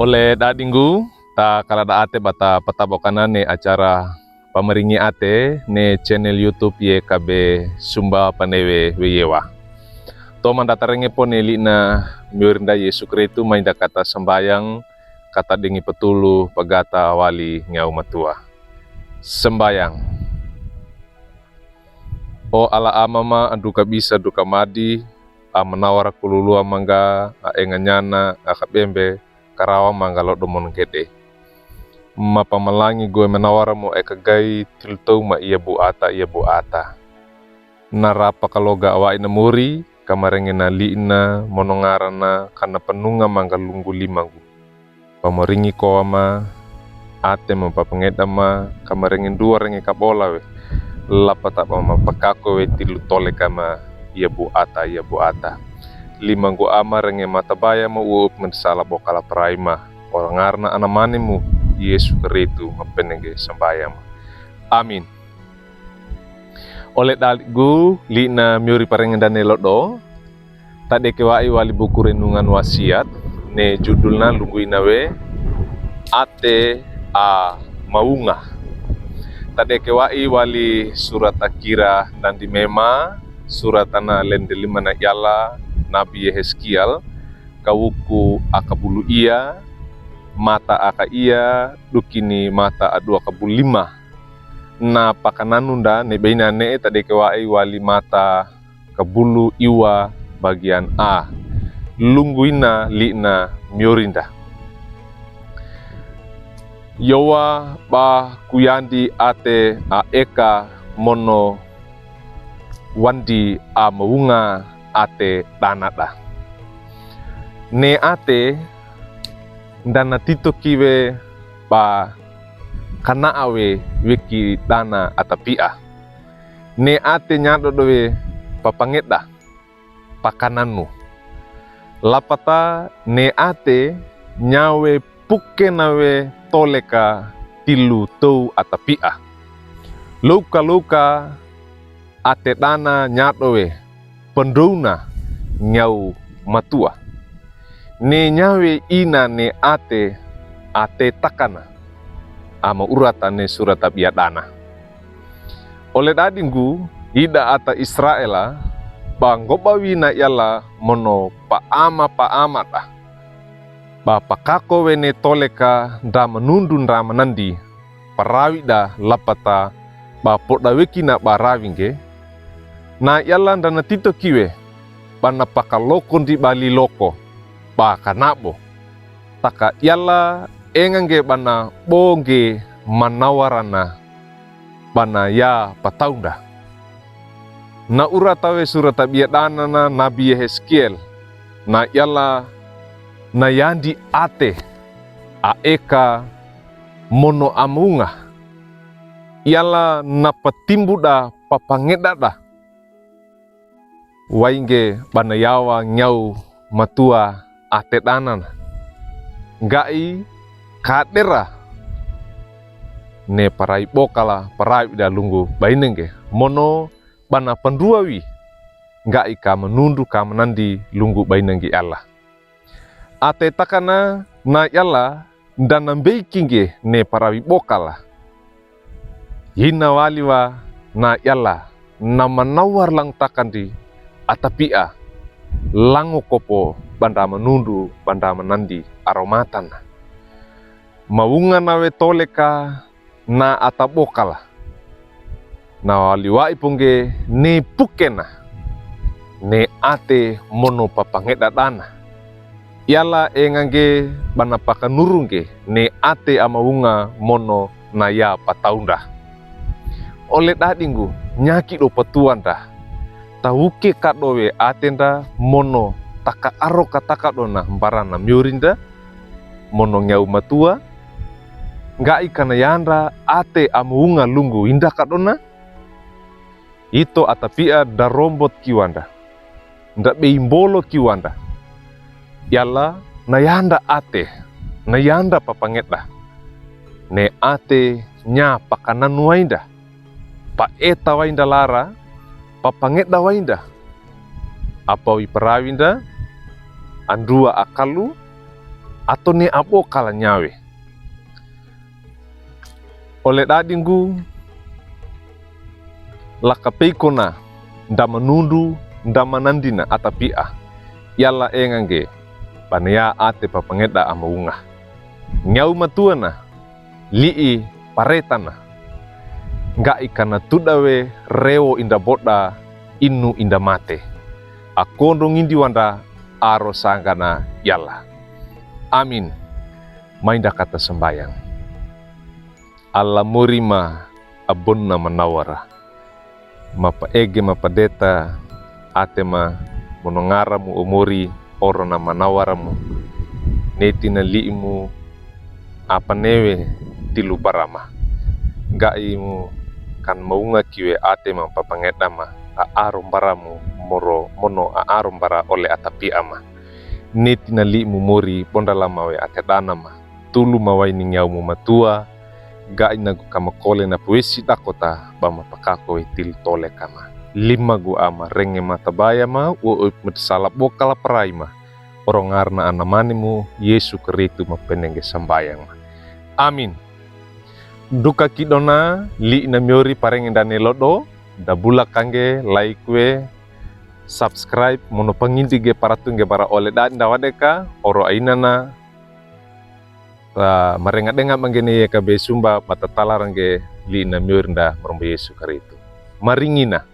Oleh dadinggu ta kala da ate bata patabokana ne acara pameringi ate ne channel YouTube ye kabe sumba panewe weyewa. To mandatarenge po neli na miurinda Yesu Kristu mainda kata sembayang kata dengi petulu pagata wali ngau matua. Sembayang. O ala amama anduka bisa duka madi a menawara kululua mangga a enganyana a kabembe karawa mangga lo domon gede. Mapamalangi gue menawara mo ekagai tiltou ma iya bu ata. Narapa kaloga awa ina muri kamarengena liina monongarana kana penunga mangga lunggu limangu. Pamaringi koama ate mapapengedama kamarengen dua rengi kabola we. Lapata pama pakako we tilu tole kama iya bu ata. Limangu ama renge matabaya mo uup mensala bokala praima. Orang ngarna anamanimu Yesu Kristu mapenenge sembayang. Amin. Oleh daligu lina miuri parengen danelo do tade kewai wali buku renungan wasiat ne judulna lungguina we ate a maunga. Tade kewai wali surat akira dan di mema surat ana lende lima na yala Nabi Yeheskiel kawuku akabulu ia mata aka ia dukini mata adua kabul lima na pakananunda ne beina ne tade kewai wali mata kabulu iwa bagian A lungguina li'na miorinda yowa ba kuyandi ate a eka mono wandi a maunga ate danada ne ate dana tito kiwe ba kana awe wiki dana atapia ne ate nyado dowe papangeda pakananu lapata ne ate nyawe puke nawe toleka tilu tou atapia luka ate dana nyado we pendona nyau matua ne nyawe ina ne ate takana ama urata ne surat dana. Oleh dadinggu ida ata Israela bangobawina yala mono paama da ba pakako wene toleka da menundun da menandi parawi da lapata ba poda wekina barawinge na yala dana tito kiwe bana pakalokon di bali loko ba kanabo taka yala engange bana bonge manawarana bana ya pataunda na uratawe surat dana na Nabi Yeheskiel na yala na yandi ate aeka mono amunga yala na patimbuda papangedada wainge bana yawa nyau matua ate danan ngai kadera ne parai bokala parai da lunggu bainenge mono bana penduawi ngai ka menundu ka menandi lunggu bainenge Allah ate takana na yala dana beikinge ne parai bokala hina waliwa na yala na manawar lang takandi atapia lango kopo banda menundu banda menandi aromatan maunga nawe toleka na atabokala na waliwai pungge ne pukena ne ate mono papangeda dana yala engange bana pakanurunge ne ate amaunga mono na ya pataunda oleh dadinggu nyaki do patuanda tauke kadowe atenda mono taka aro kataka dona mbarana miurinda mono nyau matua ngai kana yanda ate amuunga lunggu indah kadona ito atapia darombot kiwanda nda beimbolo kiwanda yala nayanda ate nayanda papangeta ne ate nya pakanan wainda pa eta wainda lara papangeta wainda apa wi perawinda andua akalu atau ni abo kala nyawe. Oleh dadinggu lakapeikona nda manundu nda manandina atapia yala engange panea ate papangeda amaunga nyau matuana lii paretana ngai kana tudawe rewo inda boda inu inda mate akondo ngindi wanda aro sangana yala. Amin. Mainda kata sembayang. Allah murima abonna manawara. Mapa ege mapa deta atema monongaramu umuri orona manawaramu. Netina liimu apa newe tilu barama. Gaimu kan maunga kiwe atema papangedama aarum baramu moro mono aarum bara oleh atapi ama. Netina liimu muri bondalama we atedanama. Tulu mawaini nyaumu matua. Ga ina gu kama kole na puisi dakota bama pakako itil tole kama 5 gu ama renge matabaya ma uip salap bokala perai ma orongarna anamanimu Yesu Kristu mapenenge sambayang ma. Amin. Duka kidona li ina miori parenge dane lodo da bula kange like we subscribe mono pangindige paratunge bara ole dan dawadeka oro ainana marenga-denga mangene ya kabe sumba patatala rangge li na miornda marombe Yesu Kristu. Maringina